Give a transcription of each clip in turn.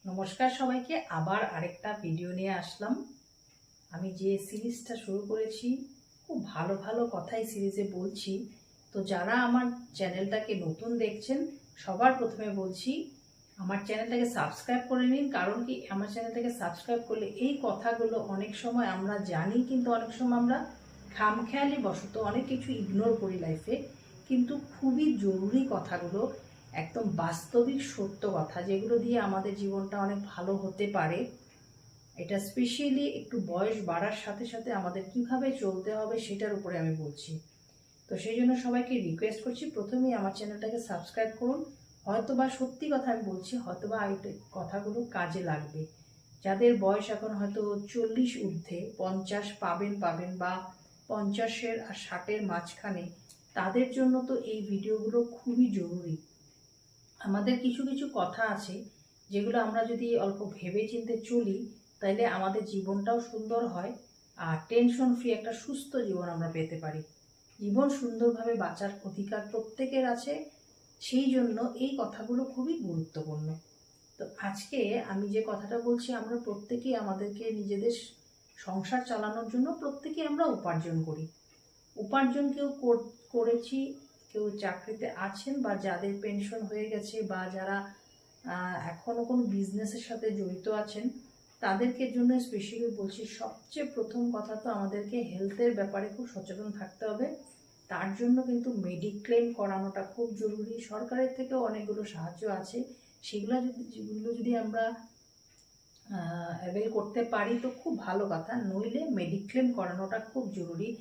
নমস্কার সবাইকে, আবার আরেকটা ভিডিও নিয়ে আসলাম। আমি যে সিরিজটা শুরু করেছি, খুব ভালো ভালো কথাই সিরিজে বলছি। তো যারা আমার চ্যানেলটাকে নতুন দেখছেন, সবার প্রথমে বলছি আমার চ্যানেলটাকে সাবস্ক্রাইব করে নিন। কারণ কি, আমার চ্যানেলটাকে সাবস্ক্রাইব করলে এই কথাগুলো অনেক সময় আমরা জানি, কিন্তু অনেক সময় আমরা খামখেয়ালি বশত অনেক কিছু ইগনোর করি লাইফে। কিন্তু খুবই জরুরি কথাগুলো, একদম বাস্তবিক সত্য কথা, যেগুলো দিয়ে আমাদের জীবনটা অনেক ভালো হতে পারে। এটা স্পেশালি একটু বয়স বাড়ার সাথে সাথে আমাদের কিভাবে চলতে হবে সেটার উপরে আমি বলছি। তো সেই জন্য সবাইকে রিকোয়েস্ট করছি, প্রথমেই আমার চ্যানেলটাকে সাবস্ক্রাইব করুন। হয়তোবা সত্যি কথা আমি বলছি, হয়তোবা এই কথাগুলো কাজে লাগবে। যাদের বয়স এখন হয়তো 40 ঊর্ধ্বে, 50 পাবেন বা 50-এর আর 60-এর মাঝখানে, তাদের জন্য তো এই ভিডিওগুলো খুবই জরুরি। আমাদের কিছু কিছু কথা আছে যেগুলো আমরা যদি অল্প ভেবে চিন্তে চলি, তাইলে আমাদের জীবনটাও সুন্দর হয়, আর টেনশন ফ্রি একটা সুস্থ জীবন আমরা পেতে পারি। জীবন সুন্দরভাবে বাঁচার অধিকার প্রত্যেকের আছে, সেই জন্য এই কথাগুলো খুবই গুরুত্বপূর্ণ। তো আজকে আমি যে কথাটা বলছি, আমরা প্রত্যেকেই আমাদেরকে নিজেদের সংসার চালানোর জন্য প্রত্যেকেই আমরা উপার্জন করি। উপার্জন কেউ করেছি, কেউ চাকরিতে আছেন, বা যাদের পেনশন হয়ে গেছে, বা যারা এখনো কোনো বিজনেসের সাথে জড়িত আছেন, তাদেরকে জন্য স্পেশালি বলছি, সবচেয়ে প্রথম কথা তো আমাদেরকে হেলথের ব্যাপারে খুব সচেতন থাকতে হবে। তার জন্য কিন্তু মেডিক্লেম করানোটা খুব জরুরি। সরকারের থেকেও অনেকগুলো সাহায্য আছে, যেগুলো যদি আমরা অ্যাভেল করতে পারি তো খুব ভালো কথা, নইলে মেডিক্লেম করানোটা খুব জরুরি।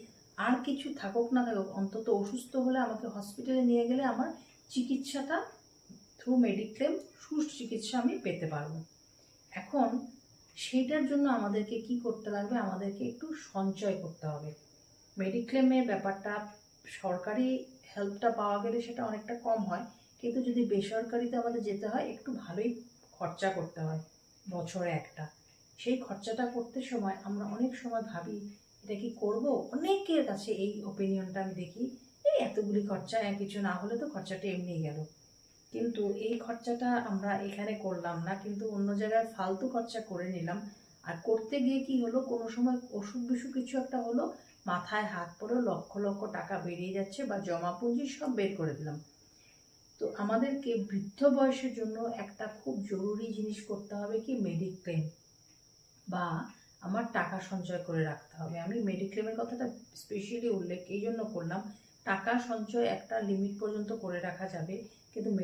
আর কিছু থাকুক না থাকুক, অন্তত অসুস্থ হলে আমাকে হসপিটালে নিয়ে গেলে আমার চিকিৎসাটা থ্রু মেডিক্লেম, সুচিকিৎসা আমি পেতে পারবো। এখন সেইটার জন্য আমাদেরকে কি করতে লাগবে, আমাদেরকে একটু সঞ্চয় করতে হবে। মেডিক্লেমের ব্যাপারটা, সরকারি হেল্পটা পাওয়া গেলে সেটা অনেকটা কম হয়, কিন্তু যদি বেসরকারিতে আমাদের যেতে হয়, একটু ভালোই খরচা করতে হয় বছরে একটা। সেই খরচাটা করতে সময় আমরা অনেক সময় ভাবি, এটা কি করব? অনেকের কাছে এই ওপিনিয়নটা আমি দেখি, এই এতগুলি খরচা, কিছু না হলে তো খরচাটা এমনি গেল। কিন্তু এই খরচাটা আমরা এখানে করলাম না, কিন্তু অন্য জায়গায় ফালতু খরচা করে নিলাম। আর করতে গিয়ে কি হলো, কোনো সময় অসুখ বিসুখ কিছু একটা হলো, মাথায় হাত পড়ে লক্ষ লক্ষ টাকা বেরিয়ে যাচ্ছে, বা জমা পুঁজি সব বের করে দিলাম। তো আমাদেরকে বৃদ্ধ বয়সের জন্য একটা খুব জরুরি জিনিস করতে হবে, কি মেডিক্লেম, বা আমার টাকা সঞ্চয় করে রাখতে হবে। আমি মেডিক্লেমের কথাটা স্পেশালি উল্লেখ এই জন্য করলাম, টাকা সঞ্চয় একটা লিমিট পর্যন্ত করে রাখা যাবে, কিন্তু